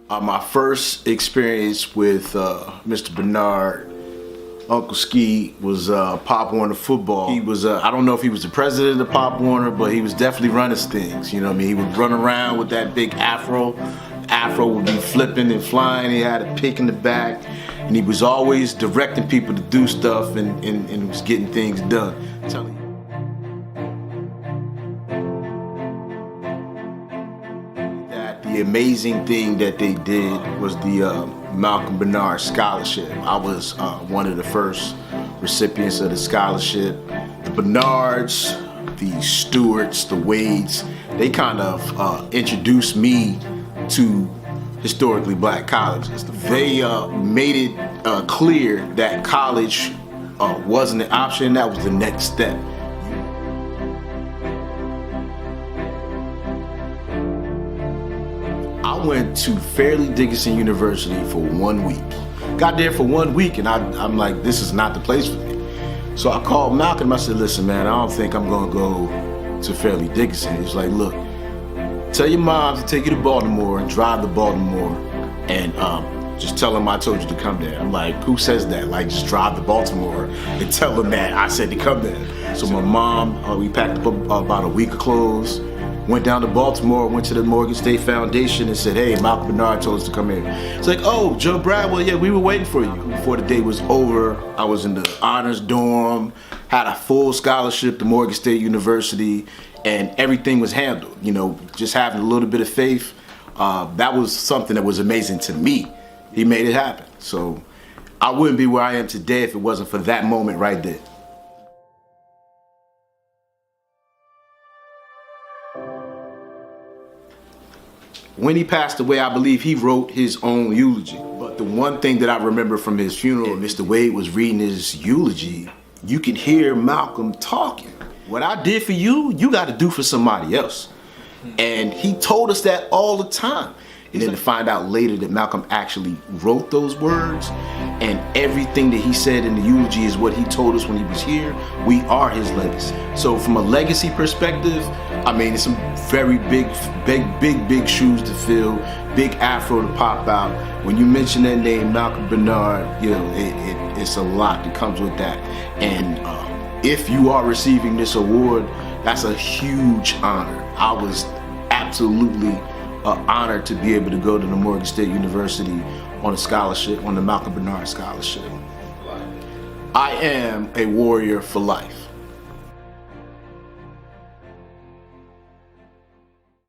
My first experience with Mr. Bernard, Uncle Ski, was Pop Warner football. He was, I don't know if he was the president of Pop Warner, but he was definitely running things. You know what I mean? He would run around with that big afro. Afro would be flipping and flying. He had a pick in the back. And he was always directing people to do stuff and was getting things done. I'm telling you. The amazing thing that they did was the Malcolm Bernard Scholarship. I was one of the first recipients of the scholarship. The Bernards, the Stewarts, the Wades, they kind of introduced me to historically black colleges. They made it clear that college wasn't an option, that was the next step. I went to Fairleigh Dickinson University for 1 week. Got there for 1 week and I'm like, this is not the place for me. So I called Malcolm, I said, listen man, I don't think I'm gonna go to Fairleigh Dickinson. He's like, look, tell your mom to take you to Baltimore and drive to Baltimore and just tell them I told you to come there. I'm like, who says that? Like, just drive to Baltimore and tell them that I said to come there. So my mom, we packed up about a week of clothes, went down to Baltimore, went to the Morgan State Foundation and said, hey, Malcolm Bernard told us to come here. It's like, oh, Joe Bradwell, yeah, we were waiting for you. Before the day was over, I was in the honors dorm, had a full scholarship to Morgan State University, and everything was handled. You know, just having a little bit of faith, that was something that was amazing to me. He made it happen. So I wouldn't be where I am today if it wasn't for that moment right there. When he passed away, I believe he wrote his own eulogy. But the one thing that I remember from his funeral, Mr. Wade was reading his eulogy, you can hear Malcolm talking. What I did for you, you got to do for somebody else. And he told us that all the time. And then to find out later that Malcolm actually wrote those words and everything that he said in the eulogy is what he told us when he was here, we are his legacy. So from a legacy perspective, I mean, it's some very big shoes to fill, big afro to pop out. When you mention that name, Malcolm Bernard, you know, it's a lot that comes with that. And if you are receiving this award, that's a huge honor. I was absolutely honored to be able to go to the Morgan State University on a scholarship, on the Malcolm Bernard Scholarship. I am a warrior for life.